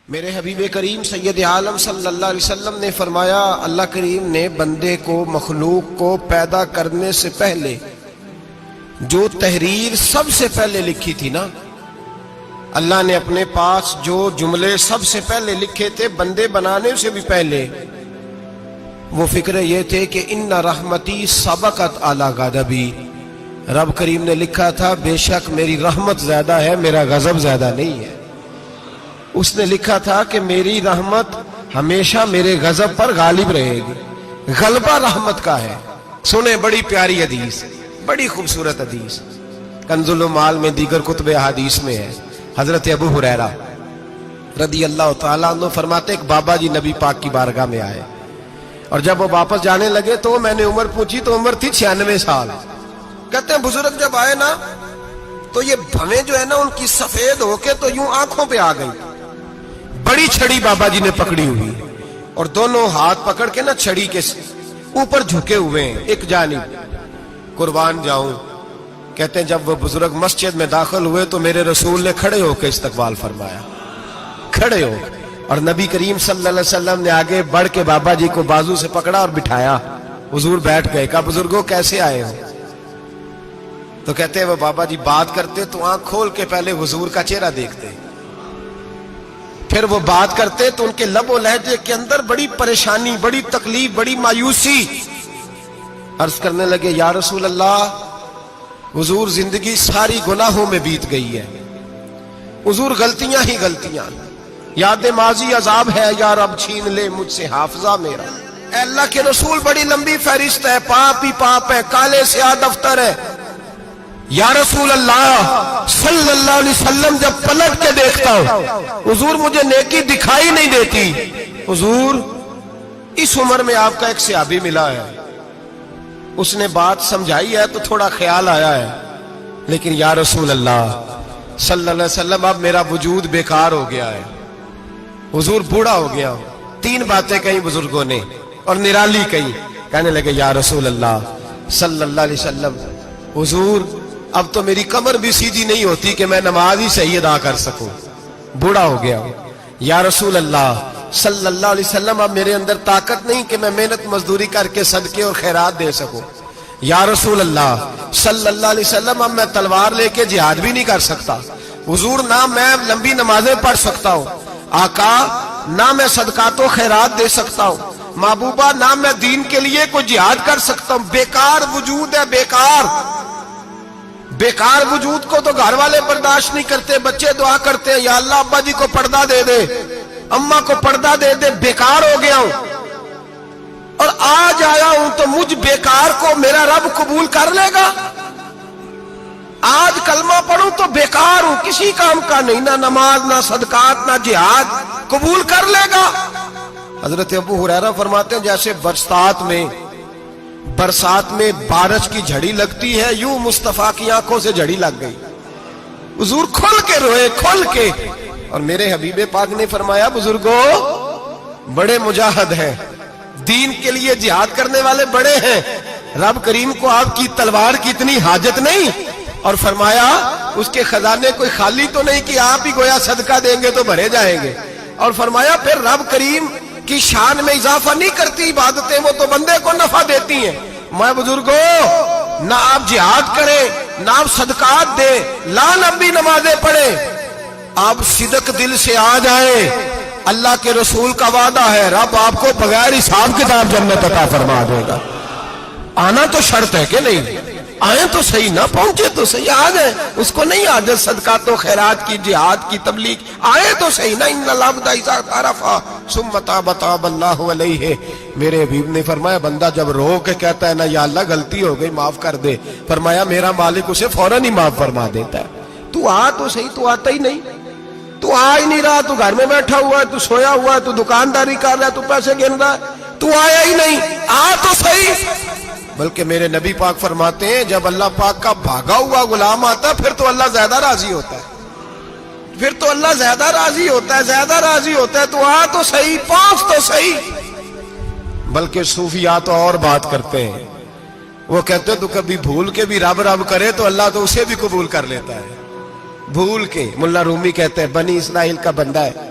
میرے حبیب کریم سید عالم صلی اللہ علیہ وسلم نے فرمایا، اللہ کریم نے بندے کو، مخلوق کو پیدا کرنے سے پہلے جو تحریر سب سے پہلے لکھی تھی نا، اللہ نے اپنے پاس جو جملے سب سے پہلے لکھے تھے بندے بنانے سے بھی پہلے، وہ فکر یہ تھے کہ ان رحمتی سبقت اعلی غضبی، رب کریم نے لکھا تھا بے شک میری رحمت زیادہ ہے، میرا غضب زیادہ نہیں ہے۔ اس نے لکھا تھا کہ میری رحمت ہمیشہ میرے غضب پر غالب رہے گی، غلبہ رحمت کا ہے۔ سنیں بڑی پیاری حدیث، بڑی خوبصورت حدیث، کنز المال میں دیگر کتب احادیث میں ہے۔ حضرت ابو ہریرہ رضی اللہ تعالیٰ عنہ فرماتے ایک بابا جی نبی پاک کی بارگاہ میں آئے، اور جب وہ واپس جانے لگے تو میں نے عمر پوچھی تو عمر تھی 96 سال۔ کہتے ہیں بزرگ جب آئے نا تو یہ بھویں جو ہے نا ان کی سفید ہو کے تو یوں آنکھوں پہ آ گئی، بڑی چھڑی بابا جی نے پکڑی ہوئی اور دونوں ہاتھ پکڑ کے نا چھڑی کے اوپر جھکے ہوئے ہیں ایک جانب، قربان جاؤں۔ کہتے ہیں جب وہ بزرگ مسجد میں داخل ہوئے تو میرے رسول نے کھڑے ہو کے استقبال فرمایا، کھڑے ہو، اور نبی کریم صلی اللہ علیہ وسلم نے آگے بڑھ کے بابا جی کو بازو سے پکڑا اور بٹھایا، حضور بیٹھ گئے۔ کہا بزرگوں کیسے آئے ہو؟ تو کہتے ہیں وہ بابا جی بات کرتے تو آنکھ کھول کے پہلے حضور کا چہرہ دیکھتے، پھر وہ بات کرتے تو ان کے لب و لہجے کے اندر بڑی پریشانی، بڑی تکلیف، بڑی مایوسی۔ عرض کرنے لگے یا رسول اللہ، حضور زندگی ساری گناہوں میں بیت گئی ہے، حضور غلطیاں ہی غلطیاں، یاد ماضی عذاب ہے، یا رب چھین لے مجھ سے حافظہ میرا۔ اے اللہ کے رسول بڑی لمبی فہرست ہے، پاپ ہی پاپ ہے، کالے سیاہ دفتر ہے۔ یا رسول اللہ صلی اللہ علیہ وسلم جب پلٹ کے دیکھتا ہوں حضور مجھے نیکی دکھائی نہیں دیتی۔ حضور اس عمر میں آپ کا ایک صحابی ملا ہے، اس نے بات سمجھائی ہے تو تھوڑا خیال آیا ہے، لیکن یا رسول اللہ صلی اللہ علیہ وسلم اب میرا وجود بیکار ہو گیا ہے، حضور بوڑھا ہو گیا ہوں۔ تین باتیں کہیں بزرگوں نے اور نرالی کہیں، کہنے لگے یا رسول اللہ صلی اللہ علیہ وسلم، حضور اب تو میری کمر بھی سیدھی نہیں ہوتی کہ میں نماز ہی صحیح ادا کر سکوں، بوڑھا ہو گیا ہوں۔ یا رسول اللہ صلی اللہ علیہ وسلم اب میرے اندر طاقت نہیں کہ میں محنت مزدوری کر کے صدقے اور خیرات دے سکوں۔ یا رسول اللہ صلی اللہ علیہ وسلم اب میں تلوار لے کے جہاد بھی نہیں کر سکتا، حضور نہ میں لمبی نمازیں پڑھ سکتا ہوں، آقا نہ میں صدقات و خیرات دے سکتا ہوں، محبوبہ نہ میں دین کے لیے کوئی جہاد کر سکتا ہوں، بیکار وجود ہے، بیکار بیکار وجود کو تو گھر والے برداشت نہیں کرتے، بچے دعا کرتے ہیں یا اللہ ابا جی کو پردہ دے دے، اماں کو پردہ دے دے، بیکار ہو گیا ہوں اور آج آیا ہوں تو مجھ بیکار کو میرا رب قبول کر لے گا؟ آج کلمہ پڑھوں تو بیکار ہوں، کسی کام کا نہیں، نہ نماز نہ صدقات نہ جہاد، قبول کر لے گا؟ حضرت ابو ہریرہ فرماتے ہیں جیسے برسات میں بارش کی جھڑی لگتی ہے، یوں مصطفیٰ کی آنکھوں سے جھڑی لگ گئی، حضور کھل کے روئے، کھل کے۔ اور میرے حبیب پاک نے فرمایا بزرگوں بڑے مجاہد ہیں، دین کے لیے جہاد کرنے والے بڑے ہیں، رب کریم کو آپ کی تلوار کی اتنی حاجت نہیں، اور فرمایا اس کے خزانے کوئی خالی تو نہیں کہ آپ ہی گویا صدقہ دیں گے تو بھرے جائیں گے، اور فرمایا پھر رب کریم کی شان میں اضافہ نہیں کرتی عبادتیں، وہ تو بندے کو نفع دیتی ہیں۔ میں بزرگوں نہ آپ جہاد کریں نہ آپ صدقات دیں، لا لمبی نمازیں پڑھیں، آپ صدق دل سے آ جائیں، اللہ کے رسول کا وعدہ ہے رب آپ کو بغیر حساب کتاب جنت عطا فرما دے گا۔ آنا تو شرط ہے کہ نہیں؟ آئیں تو صحیح، نہ پہنچے تو صحیح، آ جائیں، اس کو نہیں عادت صدقات و خیرات کی، جہاد کی، تبلیغ، آئے تو صحیح نا۔ ان العبد اذا اعترف ثم تاب تاب اللہ علیہ، میرے حبیب نے فرمایا بندہ جب رو کے کہتا ہے نا یا اللہ غلطی ہو گئی معاف کر دے، فرمایا میرا مالک اسے فوراً ہی معاف فرما دیتا ہے۔ تو آ تو صحیح، تو آتا ہی نہیں، تو آ ہی نہیں رہا، تو گھر میں بیٹھا ہوا ہے، تو سویا ہوا ہے، تو دکانداری کر رہا ہے، تو پیسے گن رہا ہے، تو آیا ہی نہیں، آ تو صحیح۔ بلکہ میرے نبی پاک فرماتے ہیں جب اللہ پاک کا بھاگا ہوا غلام آتا ہے پھر تو اللہ زیادہ راضی ہوتا ہے، پھر تو اللہ زیادہ راضی ہوتا ہے، زیادہ راضی ہوتا ہے، تو آ تو صحیح، پہنچ تو صحیح۔ بلکہ صوفیاء تو اور بات کرتے ہیں، وہ کہتے ہیں تو کبھی بھول کے بھی رب رب کرے تو اللہ تو اسے بھی قبول کر لیتا ہے، بھول کے۔ ملا رومی کہتے ہیں بنی اسرائیل کا بندہ ہے،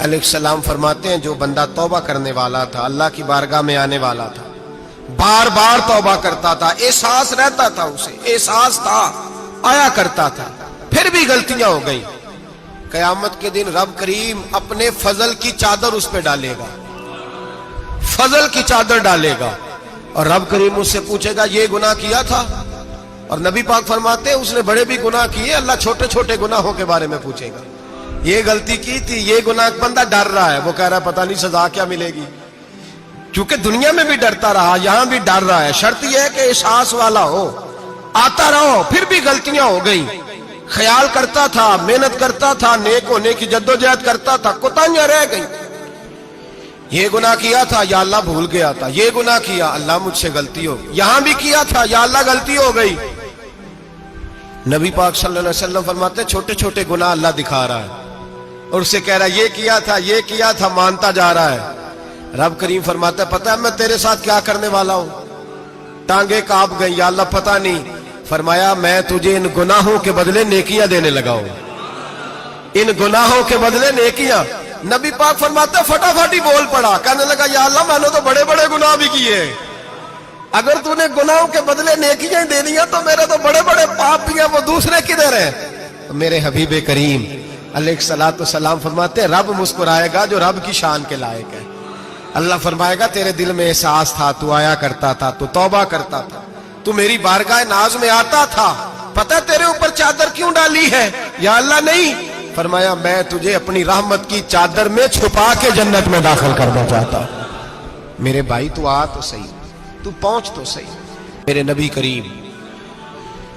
علیہ السلام فرماتے ہیں جو بندہ توبہ کرنے والا تھا، اللہ کی بارگاہ میں آنے والا تھا، بار بار توبہ کرتا تھا، احساس رہتا تھا، اسے احساس تھا، آیا کرتا تھا، پھر بھی غلطیاں ہو گئی، قیامت کے دن رب کریم اپنے فضل کی چادر اس پہ ڈالے گا، فضل کی چادر ڈالے گا، اور رب کریم اس سے پوچھے گا یہ گناہ کیا تھا؟ اور نبی پاک فرماتے ہیں اس نے بڑے بھی گناہ کیے، اللہ چھوٹے چھوٹے گناہوں کے بارے میں پوچھے گا، یہ غلطی کی تھی، یہ گناہ، بندہ ڈر رہا ہے، وہ کہہ رہا ہے پتہ نہیں سزا کیا ملے گی، کیونکہ دنیا میں بھی ڈرتا رہا، یہاں بھی ڈر رہا ہے، شرط یہ ہے کہ احساس والا ہو، آتا رہو، پھر بھی غلطیاں ہو گئی، خیال کرتا تھا، محنت کرتا تھا، نیک ہونے کی جدوجہد کرتا تھا، کوتاہیاں رہ گئی، یہ گناہ کیا تھا یا اللہ بھول گیا تھا، یہ گناہ کیا اللہ مجھ سے غلطی ہو گئی، یہاں بھی کیا تھا یا اللہ غلطی ہو گئی۔ نبی پاک صلی اللہ علیہ وسلم فرماتے ہیں چھوٹے چھوٹے گناہ اللہ دکھا رہا ہے اور اسے کہہ رہا ہے یہ کیا تھا، مانتا جا رہا ہے۔ رب کریم فرماتا ہے پتہ ہے میں تیرے ساتھ کیا کرنے والا ہوں؟ ٹانگیں کانپ گئی، یا اللہ پتہ نہیں۔ فرمایا میں تجھے ان گناہوں کے بدلے نیکیاں دینے لگا ہوں، ان گناہوں کے بدلے نیکیاں۔ نبی پاک فرماتا ہے فٹافٹ ہی بول پڑا، کہنے لگا یا اللہ میں نے تو بڑے بڑے گناہ بھی کیے، اگر تو نے گناہوں کے بدلے نیکیاں دے دیا تو میرے تو بڑے بڑے پاپ بھی ہیں، وہ دوسرے کدھر ہیں؟ میرے حبیب کریم علیہ الصلوۃ والسلام فرماتے ہیں رب مسکرائے گا جو رب کی شان کے لائق ہے۔ اللہ فرمائے گا تیرے دل میں احساس تھا، تو آیا کرتا تھا، تو توبہ کرتا تھا، تو میری بارگاہ ناز میں آتا تھا، پتہ تیرے اوپر چادر کیوں ڈالی ہے؟ یا اللہ نہیں، فرمایا میں تجھے اپنی رحمت کی چادر میں چھپا کے جنت میں داخل کرنا چاہتا ہوں۔ میرے بھائی تو آ تو صحیح، تو پہنچ تو صحیح۔ میرے نبی کریم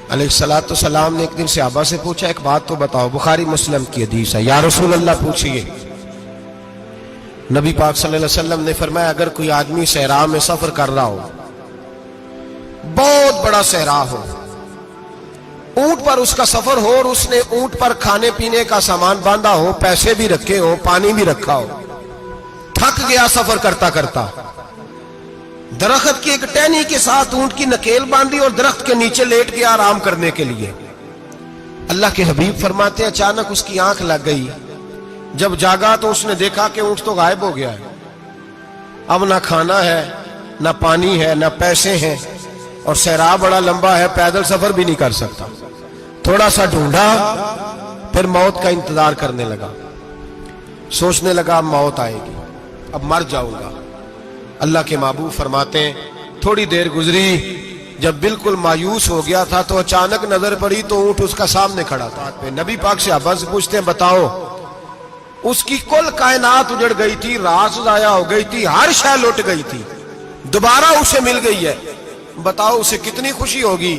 علیہ الصلوۃ والسلام نے ایک دن صحابہ سے پوچھا ایک بات تو بتاؤ، بخاری مسلم کی حدیث ہے، یا رسول اللہ پوچھئے۔ نبی پاک صلی اللہ علیہ وسلم نے فرمایا اگر کوئی آدمی صحرا میں سفر کر رہا ہو، بہت بڑا صحرا ہو، اونٹ پر اس کا سفر ہو اور اس نے اونٹ پر کھانے پینے کا سامان باندھا ہو، پیسے بھی رکھے ہو، پانی بھی رکھا ہو، تھک گیا سفر کرتا کرتا، درخت کی ایک ٹہنی کے ساتھ اونٹ کی نکیل باندھی اور درخت کے نیچے لیٹ گیا آرام کرنے کے لیے۔ اللہ کے حبیب فرماتے ہیں اچانک اس کی آنکھ لگ گئی، جب جاگا تو اس نے دیکھا کہ اونٹ تو غائب ہو گیا ہے، اب نہ کھانا ہے، نہ پانی ہے، نہ پیسے ہیں، اور صحرا بڑا لمبا ہے، پیدل سفر بھی نہیں کر سکتا۔ تھوڑا سا ڈھونڈا، پھر موت کا انتظار کرنے لگا، سوچنے لگا اب موت آئے گی، اب مر جاؤں گا۔ اللہ کے محبوب فرماتے ہیں تھوڑی دیر گزری، جب بالکل مایوس ہو گیا تھا تو اچانک نظر پڑی تو اونٹ اس کا سامنے کھڑا تھا۔ نبی پاک سے صحابہ سے پوچھتے ہیں بتاؤ، اس کی کل کائنات اجڑ گئی تھی، راز ضائع ہو گئی تھی، ہر شے لٹ گئی تھی، دوبارہ اسے مل گئی ہے، بتاؤ اسے کتنی خوشی ہوگی؟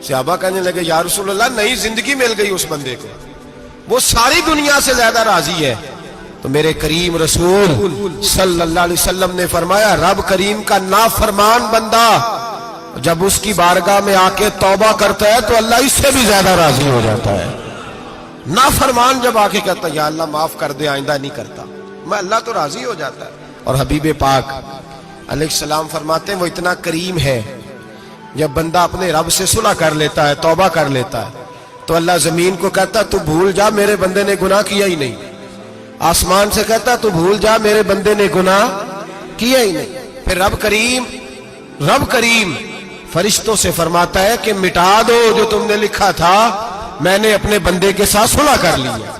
صحابہ کہنے لگے یا رسول اللہ نئی زندگی مل گئی اس بندے کو، وہ ساری دنیا سے زیادہ راضی ہے۔ تو میرے کریم رسول صلی اللہ علیہ وسلم نے فرمایا رب کریم کا نافرمان بندہ جب اس کی بارگاہ میں آ کے توبہ کرتا ہے تو اللہ اس سے بھی زیادہ راضی ہو جاتا ہے۔ نافرمان جب آ کے کہتا ہے یا اللہ معاف کر دے، آئندہ نہیں کرتا، میں اللہ تو راضی ہو جاتا ہے۔ اور حبیب پاک علیہ السلام فرماتے ہیں وہ اتنا کریم ہے، جب بندہ اپنے رب سے صلح کر لیتا ہے، توبہ کر لیتا ہے، تو اللہ زمین کو کہتا ہے تو بھول جا میرے بندے نے گناہ کیا ہی نہیں، آسمان سے کہتا تو بھول جا میرے بندے نے گناہ کیا ہی نہیں۔ پھر رب کریم فرشتوں سے فرماتا ہے کہ مٹا دو جو تم نے لکھا تھا، میں نے اپنے بندے کے ساتھ صلح کر لی ہے۔